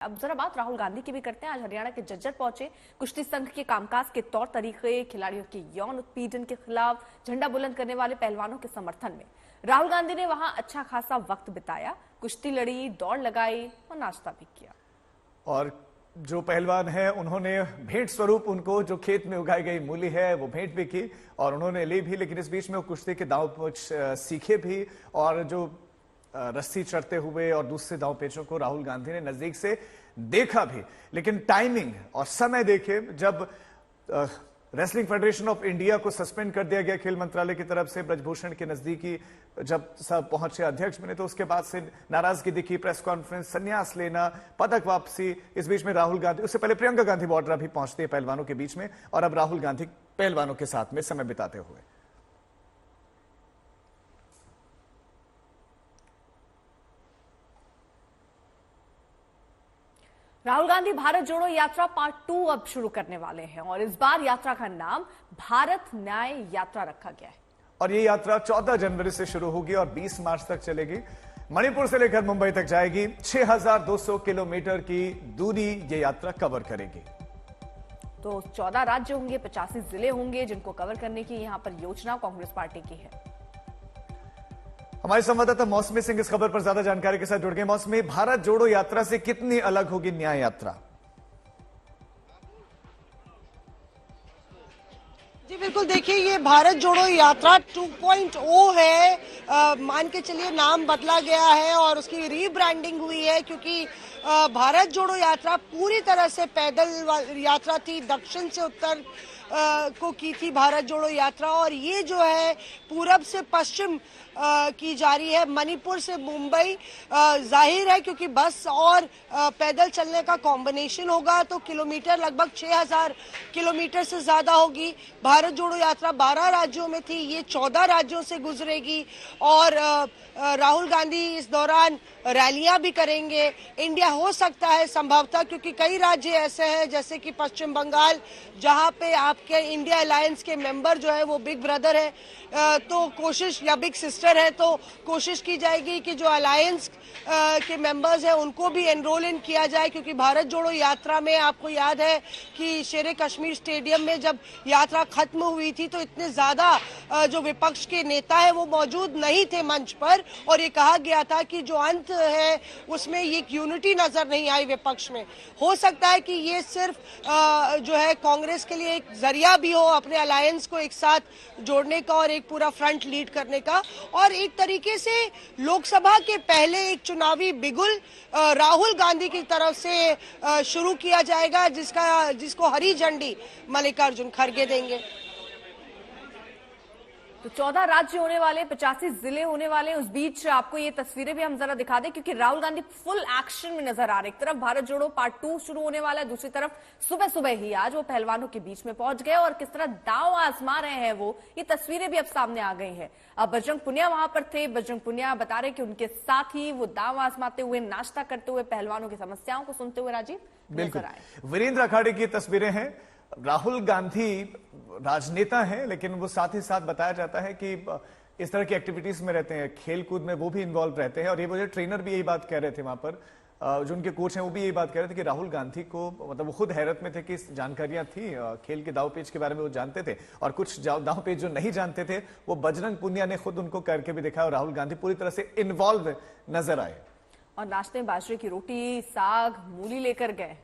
अब जरा बात राहुल गांधी की भी करते हैं। आज हरियाणा के जज्जर पहुंचे। कुश्ती संघ के कामकाज के तौर तरीके, खिलाड़ियों के यौन उत्पीड़न के खिलाफ झंडा बुलंद करने वाले पहलवानों के समर्थन में राहुल गांधी ने वहां अच्छा खासा वक्त बिताया। कुश्ती लड़ी, दौड़ लगाई और नाश्ता भी किया। और जो पहलवान है उन्होंने भेंट स्वरूप उनको जो खेत में उगाई गई मूली है वो भेंट भी की और उन्होंने ली भी, लेकिन इस बीच में वो कुश्ती के दांव पेच सीखे भी और जो रस्सी चढ़ते हुए और दूसरे दांव पेचों को राहुल गांधी ने नजदीक से देखा भी। लेकिन टाइमिंग और समय देखे, जब रेसलिंग फेडरेशन ऑफ इंडिया को सस्पेंड कर दिया गया खेल मंत्रालय की तरफ से, ब्रजभूषण के नजदीकी जब सब पहुंचे अध्यक्ष बने, तो उसके बाद से नाराजगी दिखी, प्रेस कॉन्फ्रेंस, संन्यास लेना, पदक वापसी। इस बीच में राहुल गांधी, उससे पहले प्रियंका गांधी वाड्रा भी पहुंचती है पहलवानों के बीच में, और अब राहुल गांधी पहलवानों के साथ में समय बिताते हुए। राहुल गांधी भारत जोड़ो यात्रा पार्ट 2 अब शुरू करने वाले हैं और इस बार यात्रा का नाम भारत न्याय यात्रा रखा गया है। और ये यात्रा 14 जनवरी से शुरू होगी और 20 मार्च तक चलेगी। मणिपुर से लेकर मुंबई तक जाएगी। 6200 किलोमीटर की दूरी ये यात्रा कवर करेगी। तो 14 राज्य होंगे, 85 जिले होंगे जिनको कवर करने की यहां पर योजना कांग्रेस पार्टी की है। हमारे संवाददाता मौसमी सिंह इस खबर पर ज्यादा जानकारी के साथ जुड़ गए। मौसमी, भारत जोड़ो यात्रा से कितनी अलग होगी न्याय यात्रा? जी बिल्कुल, देखिए ये भारत जोड़ो यात्रा 2.0 है। मान के चलिए नाम बदला गया है और उसकी रीब्रांडिंग हुई है, क्योंकि भारत जोड़ो यात्रा पूरी तरह से पैदल यात्रा थी। दक्षिण से उत्तर को की थी भारत जोड़ो यात्रा, और ये जो है पूरब से पश्चिम की जा रही है, मणिपुर से मुंबई। जाहिर है क्योंकि बस और पैदल चलने का कॉम्बिनेशन होगा तो किलोमीटर लगभग 6000 किलोमीटर से ज्यादा होगी। भारत जोड़ो यात्रा 12 राज्यों में थी, ये 14 राज्यों से गुजरेगी और राहुल गांधी इस दौरान रैलियां भी करेंगे। इंडिया हो सकता है संभवतः, क्योंकि कई राज्य ऐसे हैं जैसे कि पश्चिम बंगाल, जहां पे आपके इंडिया अलायंस के मेंबर जो है वो बिग ब्रदर है, तो कोशिश, या बिग सिस्टर है, तो कोशिश की जाएगी कि जो अलायंस के मेंबर्स हैं उनको भी एनरोल इन किया जाए, क्योंकि भारत जोड़ो यात्रा में आपको याद है कि शेरे कश्मीर स्टेडियम में जब यात्रा खत्म हुई थी तो इतने ज्यादा जो विपक्ष के नेता है वो मौजूद नहीं थे मंच पर, और ये कहा गया था कि जो अंत है उसमें ये यूनिटी नजर नहीं आई विपक्ष में। हो सकता है कि ये सिर्फ जो है कांग्रेस के लिए एक जरिया भी हो अपने अलायंस को एक साथ जोड़ने का और एक पूरा फ्रंट लीड करने का, और एक तरीके से लोकसभा के पहले एक चुनावी बिगुल राहुल गांधी की तरफ से शुरू किया जाएगा, जिसको हरी झंडी मल्लिकार्जुन खड़गे देंगे। तो 14 राज्य होने वाले, 85 जिले होने वाले। उस बीच आपको ये तस्वीरें भी हम जरा दिखा दें, क्योंकि राहुल गांधी फुल एक्शन में नजर आ रहे। एक तरफ भारत जोड़ो पार्ट 2 शुरू होने वाला है, दूसरी तरफ सुबह सुबह ही आज वो पहलवानों के बीच में पहुंच गए और किस तरह दांव आजमा रहे हैं वो, ये तस्वीरें भी अब सामने आ गई है। अब बजरंग पुनिया वहां पर थे। बजरंग पुनिया बता रहे कि उनके साथ ही वो दांव आजमाते हुए, नाश्ता करते हुए, पहलवानों की समस्याओं को सुनते हुए राजीव बिल्कुल वीरेंद्र अखाड़े की तस्वीरें हैं। राहुल गांधी राजनेता हैं, लेकिन वो साथ ही साथ बताया जाता है कि इस तरह की एक्टिविटीज में रहते हैं, खेल कूद में वो भी इन्वॉल्व रहते हैं। और ये मुझे ट्रेनर भी यही बात कह रहे थे वहां पर, जो उनके कोच हैं वो भी यही बात कह रहे थे कि राहुल गांधी को, मतलब वो खुद हैरत में थे कि जानकारियां थी, खेल के दाव पेच के बारे में वो जानते थे, और कुछ दाव पेच जो नहीं जानते थे वो बजरंग पुनिया ने खुद उनको करके भी दिखाया और राहुल गांधी पूरी तरह से इन्वॉल्व नजर आए। और नाश्ते में बाजरे की रोटी, साग, मूली लेकर गए।